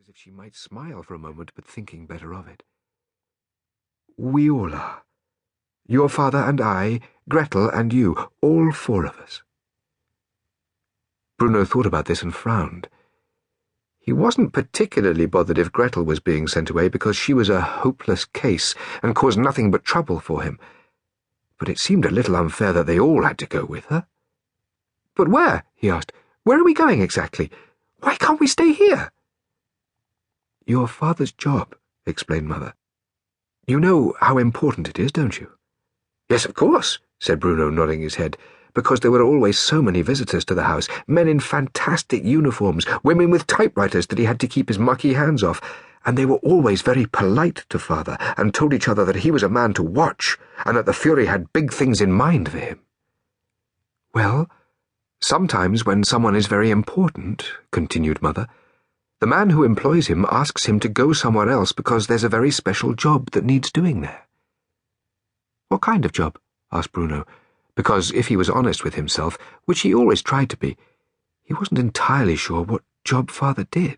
as if she might smile for a moment, but thinking better of it. "We all are. Your father and I, Gretel and you, all four of us." Bruno thought about this and frowned. He wasn't particularly bothered if Gretel was being sent away because she was a hopeless case and caused nothing but trouble for him. But it seemed a little unfair that they all had to go with her. "But where?" he asked. "Where are we going exactly? Why can't we stay here?" "Your father's job," explained Mother. "You know how important it is, don't you?" "Yes, of course," said Bruno, nodding his head, because there were always so many visitors to the house, men in fantastic uniforms, women with typewriters that he had to keep his mucky hands off, and they were always very polite to Father and told each other that he was a man to watch and that the Fury had big things in mind for him. "Well, sometimes when someone is very important," continued Mother, "the man who employs him asks him to go somewhere else because there's a very special job that needs doing there." "What kind of job?" asked Bruno, because if he was honest with himself, which he always tried to be, he wasn't entirely sure what job Father did.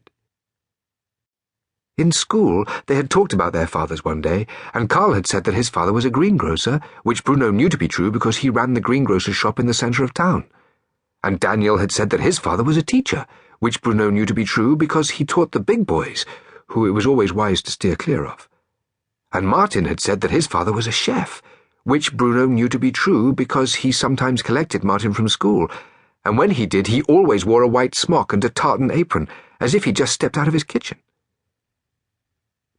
In school, they had talked about their fathers one day, and Carl had said that his father was a greengrocer, which Bruno knew to be true because he ran the greengrocer's shop in the centre of town. And Daniel had said that his father was a teacher, which Bruno knew to be true because he taught the big boys, who it was always wise to steer clear of. And Martin had said that his father was a chef, which Bruno knew to be true because he sometimes collected Martin from school, and when he did, he always wore a white smock and a tartan apron, as if he'd just stepped out of his kitchen.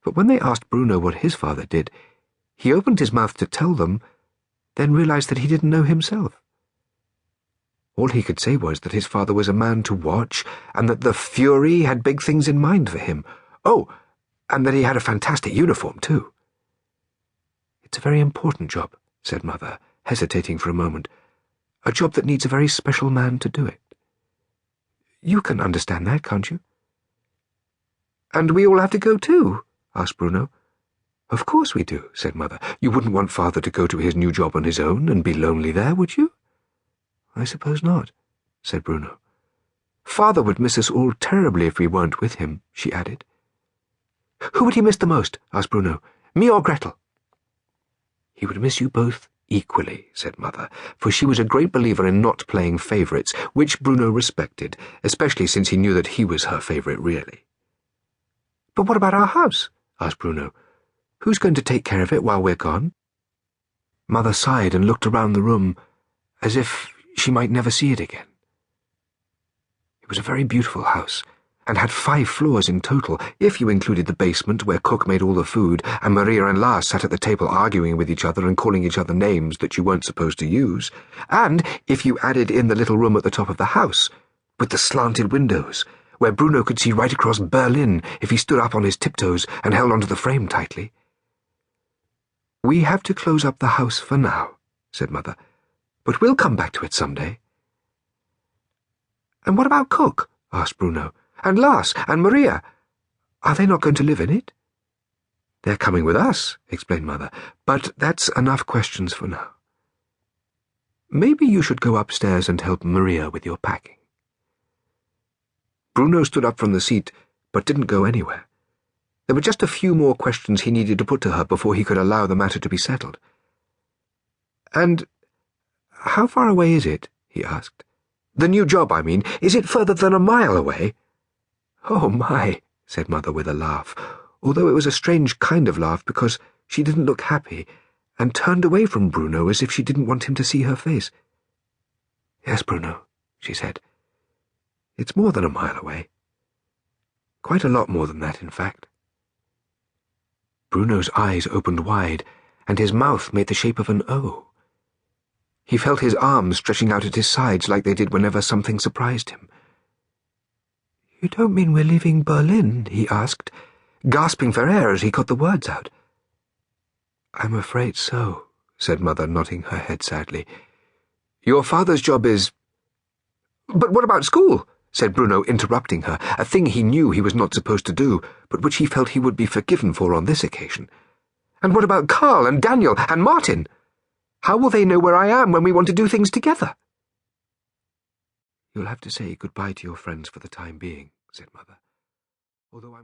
But when they asked Bruno what his father did, he opened his mouth to tell them, then realized that he didn't know himself. All he could say was that his father was a man to watch, and that the Fury had big things in mind for him. Oh, and that he had a fantastic uniform, too. "It's a very important job," said Mother, hesitating for a moment. "A job that needs a very special man to do it. You can understand that, can't you?" "And we all have to go too?" asked Bruno. "Of course we do," said Mother. "You wouldn't want Father to go to his new job on his own and be lonely there, would you?" "I suppose not," said Bruno. "Father would miss us all terribly if we weren't with him," she added. "Who would he miss the most?" asked Bruno. "Me or Gretel?" "He would miss you both equally," said Mother, for she was a great believer in not playing favourites, which Bruno respected, especially since he knew that he was her favourite really. "But what about our house?" asked Bruno. "Who's going to take care of it while we're gone?" Mother sighed and looked around the room, as if she might never see it again. It was a very beautiful house, and had 5 floors in total, if you included the basement where Cook made all the food, and Maria and Lars sat at the table arguing with each other and calling each other names that you weren't supposed to use, and if you added in the little room at the top of the house, with the slanted windows, where Bruno could see right across Berlin if he stood up on his tiptoes and held onto the frame tightly. "We have to close up the house for now," said Mother, "but we'll come back to it someday." "And what about Cook?" asked Bruno. "And Lars and Maria? Are they not going to live in it?" "They're coming with us," explained Mother, "but that's enough questions for now. Maybe you should go upstairs and help Maria with your packing." Bruno stood up from the seat, but didn't go anywhere. There were just a few more questions he needed to put to her before he could allow the matter to be settled. "And how far away is it?" he asked. "The new job, I mean. Is it further than a mile away?" "Oh, my," said Mother with a laugh, although it was a strange kind of laugh because she didn't look happy, and turned away from Bruno as if she didn't want him to see her face. "Yes, Bruno," she said. "It's more than a mile away. Quite a lot more than that, in fact." Bruno's eyes opened wide, and his mouth made the shape of an O. He felt his arms stretching out at his sides like they did whenever something surprised him. "You don't mean we're leaving Berlin?" he asked, gasping for air as he got the words out. "I'm afraid so," said Mother, nodding her head sadly. "Your father's job is—" "But what about school?" said Bruno, interrupting her, a thing he knew he was not supposed to do, but which he felt he would be forgiven for on this occasion. "And what about Carl and Daniel and Martin? How will they know where I am when we want to do things together?" "You'll have to say goodbye to your friends for the time being," said Mother. "Although I'm